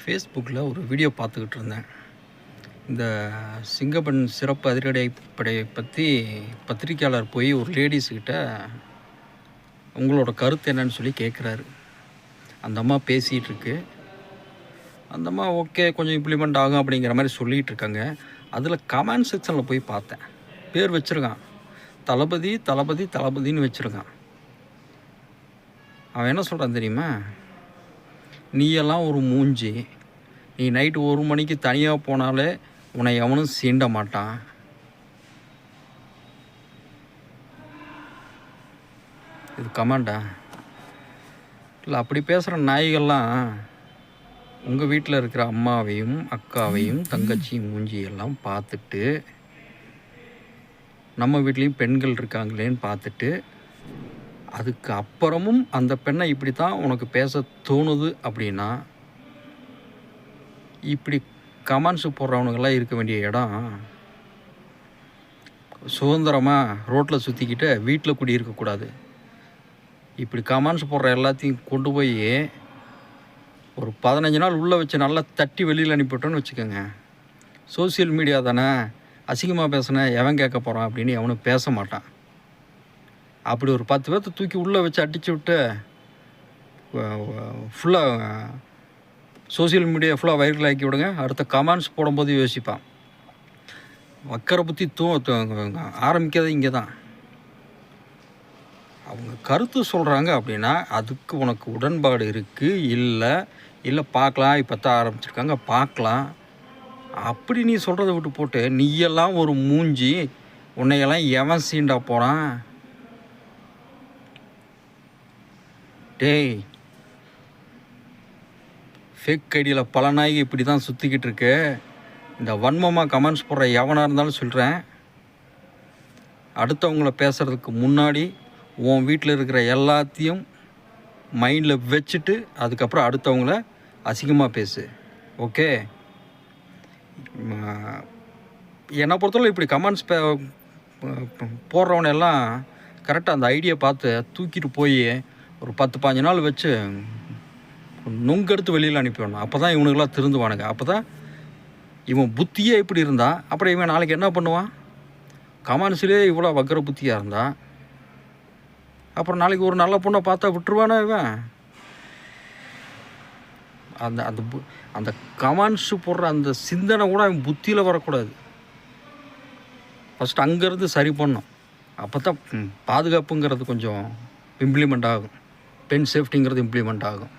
ஃபேஸ்புக்கில் ஒரு வீடியோ பார்த்துக்கிட்டு இருந்தேன். இந்த சிங்கப்பெண் சிறப்பு அதிரடிப்படையை பற்றி பத்திரிக்கையாளர் போய் ஒரு லேடிஸ்கிட்ட உங்களோட கருத்து என்னன்னு சொல்லி கேட்குறாரு. அந்த அம்மா பேசிகிட்டு இருக்கு. அந்த அம்மா ஓகே கொஞ்சம் இம்ப்ளிமெண்ட் ஆகும் அப்படிங்கிற மாதிரி சொல்லிகிட்டு இருக்காங்க. அதில் கமெண்ட் செக்ஷனில் போய் பார்த்தேன். பேர் வச்சுருக்கான், தளபதி தளபதி தளபதின்னு வச்சுருக்கான். அவன் என்ன சொல்கிறான் தெரியுமா? நீயெல்லாம் ஒரு மூஞ்சி, நீ நைட்டு 1 மணிக்கு தனியாக போனாலே உன்னை எவனும் சீண்ட மாட்டான். இது கமாண்டா? இல்லை, அப்படி பேசுகிற நாய்கள்லாம் உங்கள் வீட்டில் இருக்கிற அம்மாவையும் அக்காவையும் தங்கச்சியும் மூஞ்சியெல்லாம் பார்த்துட்டு, நம்ம வீட்லேயும் பெண்கள் இருக்காங்களேன்னு பார்த்துட்டு, அதுக்கு அப்புறமும் அந்த பெண்ணை இப்படி தான் உனக்கு பேச தோணுது அப்படின்னா, இப்படி கமெண்ட்ஸு போடுறவனுங்கெல்லாம் இருக்க வேண்டிய இடம் சுதந்திரமாக ரோட்டில் சுற்றிக்கிட்டு வீட்டில் குடியிருக்கக்கூடாது. இப்படி கமெண்ட்ஸ் போடுற எல்லாத்தையும் கொண்டு போய் ஒரு 15 நாள் உள்ளே வச்சு நல்லா தட்டி வெளியில் அனுப்பிவிட்டோன்னு வச்சுக்கோங்க. சோசியல் மீடியா தானே, அசிங்கமாக பேசுனேன் எவன் கேட்க போகிறான் அப்படின்னு எவனும் பேச மாட்டான். அப்படி ஒரு 10 பேர்த்த தூக்கி உள்ளே வச்சு அடித்து விட்டு ஃபுல்லாக சோசியல் மீடியா ஃபுல்லாக வைரல் ஆக்கி விடுங்க. அடுத்த கமெண்ட்ஸ் போடும்போது யோசிப்பான். வக்கரை பற்றி ஆரம்பிக்கிறது இங்கே தான். அவங்க கருத்து சொல்கிறாங்க அப்படின்னா அதுக்கு உனக்கு உடன்பாடு இருக்குது, இல்லை பார்க்கலாம், இப்போ தான் ஆரம்பிச்சிருக்காங்க பார்க்கலாம். அப்படி நீ சொல்கிறத விட்டு போட்டு நீயெல்லாம் ஒரு மூஞ்சி, உன்னையெல்லாம் எவன் சீண்டா போகிறான்? டேய், ஃபேக் ஐடியில் பல நாய்க்கு இப்படி தான் சுற்றிக்கிட்டு இருக்கு. இந்த வன்மமாக கமெண்ட்ஸ் போடுற எவனாக இருந்தாலும் சொல்கிறேன், அடுத்தவங்கள பேசுகிறதுக்கு முன்னாடி உன் வீட்டில் இருக்கிற எல்லாத்தையும் மைண்டில் வச்சுட்டு அதுக்கப்புறம் அடுத்தவங்கள அசிங்கமாக பேசு. ஓகே? என்னை பொறுத்தவரை இப்படி கமெண்ட்ஸ் போடுறவனெல்லாம் கரெக்டாக அந்த ஐடியா பார்த்து தூக்கிட்டு போய் ஒரு 10-15 நாள் வச்சு நுங்கெடுத்து வெளியில் அனுப்பிடணும். அப்போ தான் இவனுக்கெல்லாம் திருந்துவானுங்க. அப்போ தான் இவன் புத்தியே இப்படி இருந்தால் அப்புறம் இவன் நாளைக்கு என்ன பண்ணுவான்? கமெண்ட்ஸ்லேயே இவ்வளோ வக்கர புத்தியாக இருந்தால் அப்புறம் நாளைக்கு ஒரு நல்ல பொண்ணை பார்த்தா விட்டுருவானா இவன்? அந்த அந்த அந்த கமெண்ட்ஸு போடுற அந்த சிந்தனை கூட அவன் புத்தியில் வரக்கூடாது. ஃபஸ்ட்டு அங்கேருந்து சரி பண்ணணும். அப்போ தான் பாதுகாப்புங்கிறது கொஞ்சம் இம்ப்ளிமெண்ட் ஆகும். பெண் சேஃப்டிங்கிறது இம்ப்ளிமெண்ட் ஆகும்.